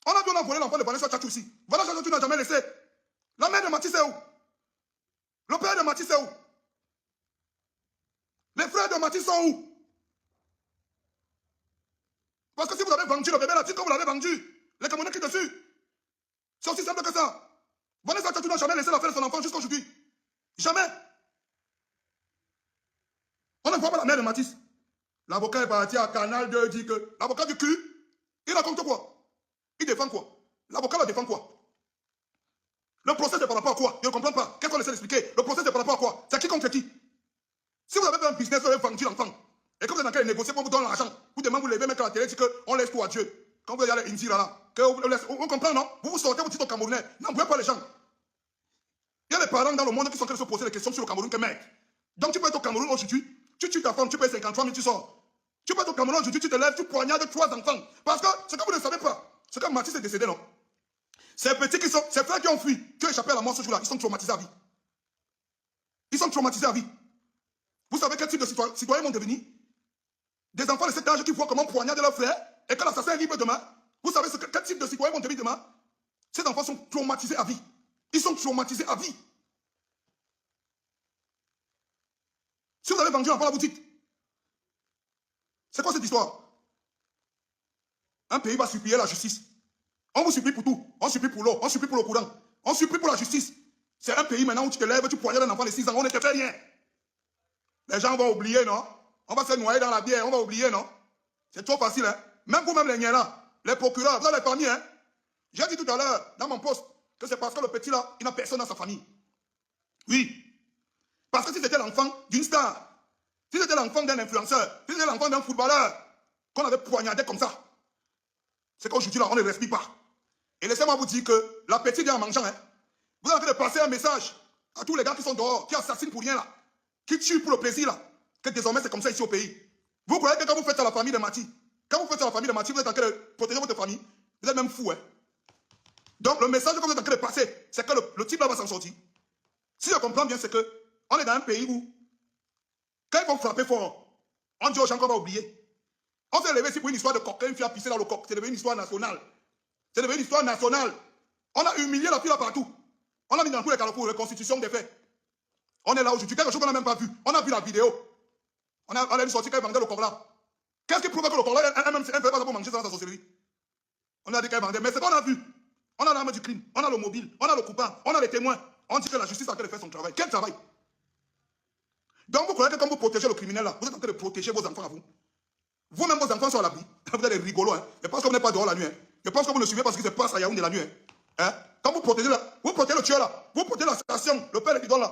On a dit on a volé l'enfant de Vanessa Tchatchou aussi. Vanessa Tchatchou n'a jamais laissé. La mère de Mathis est où? Le père de Mathis est où? Les frères de Mathis sont où? Parce que si vous avez vendu le bébé là, dites que vous l'avez vendu. Les Camerounais qui dessus. C'est aussi simple que ça. Vanessa Tchatchou n'a jamais laissé la faire de son enfant jusqu'à aujourd'hui. Jamais. On ne voit pas la mère de Mathis. L'avocat est parti à Canal 2 dit que l'avocat du cul, il raconte quoi? Il défend quoi? L'avocat la défend quoi? Le procès c'est par rapport à quoi? Je ne comprends pas. Qu'est-ce qu'on essaie d'expliquer? Le procès c'est par rapport à quoi? C'est qui contre qui? Si vous avez fait un business, vous avez vendu l'enfant, et que vous êtes en train de négocier pour vous donner l'argent, vous demandez, vous levez, mettre à la télé, dites qu'on laisse tout à Dieu. Quand vous allez à l'Indira là, on comprend, non? Vous sortez, vous dites au Camerounais, n'envoyez pas les gens. Il y a des parents dans le monde qui sont en train de se poser des questions sur le Cameroun que mec. Donc tu peux être au Cameroun aujourd'hui, tu tues ta femme, tu payes 53 000, tu sors. Tu peux être au Cameroun aujourd'hui, tu te lèves, tu poignardes 3 enfants. Parce que ce que vous ne savez pas, c'est que Mathis est décédé, non? Ces petits qui sont, ces frères qui ont fui, qui ont échappé à la mort ce jour-là, ils sont traumatisés à vie. Ils sont traumatisés à vie. Vous savez quel type de citoyens vont devenir? Des enfants de cet âge qui voient comment poignarder leur frère et que l'assassin arrive demain. Vous savez quel type de citoyens vont devenir demain? Ces enfants sont traumatisés à vie. Ils sont traumatisés à vie. Si vous avez vendu l'enfant là, vous dites, c'est quoi cette histoire? Un pays va supplier la justice. On vous supplie pour tout. On supplie pour l'eau, on supplie pour le courant, on supplie pour la justice. C'est un pays maintenant où tu te lèves, tu poignardes un enfant de 6 ans, on ne te fait rien. Les gens vont oublier, non? On va se noyer dans la bière, on va oublier, non? C'est trop facile, hein? Même vous-même, les là, les procureurs, vous avez les familles, hein? J'ai dit tout à l'heure, dans mon poste, que c'est parce que le petit là, il n'a personne dans sa famille. Oui. Parce que si c'était l'enfant d'une star, si c'était l'enfant d'un influenceur, si c'était l'enfant d'un footballeur, qu'on avait poignardé comme ça, c'est qu'aujourd'hui là, on ne respire pas. Et laissez-moi vous dire que l'appétit vient en mangeant, hein? Vous avez de passer un message à tous les gars qui sont dehors, qui assassinent pour rien là, qui tuent pour le plaisir là, que désormais c'est comme ça ici au pays. Vous croyez que quand vous faites à la famille de Mati, quand vous faites à la famille de Mati, vous êtes en train de protéger votre famille, vous êtes même fou, hein? Donc le message que vous êtes en train de passer, c'est que le type là va s'en sortir. Si je comprends bien, c'est que on est dans un pays où, quand ils vont frapper fort, on dit aux gens qu'on va oublier. On s'est levé ici pour une histoire de coq, une fille a pissé dans le coq. C'est devenu une histoire nationale. C'est devenu une histoire nationale. On a humilié la fille là partout. On l'a mis dans tous les carrefours, reconstitution des faits. On est là aujourd'hui, quelque chose qu'on n'a même pas vu. On a vu la vidéo. On a vu sortir quand il vendait le coq là. Qu'est-ce qui prouve que le coq là, elle ne fait pas ça pour manger ça dans sa sorcellerie? On a dit qu'elle vendait, mais c'est qu'on a vu. On a l'arme du crime, on a le mobile, on a le coupable, on a les témoins. On dit que la justice est en train de faire son travail. Quel travail? Donc vous croyez que quand vous protégez le criminel là, vous êtes en train de protéger vos enfants à vous? Vous-même, vos enfants sont à l'abri. Vous êtes des rigolos, hein. Je pense que vous n'êtes pas dehors la nuit, hein. Je pense que vous ne suivez pas ce qui se passe à Yaoundé la nuit, hein. Quand vous protégez là, vous protégez le tueur là, vous protégez l'assassin, le père et le bidon là.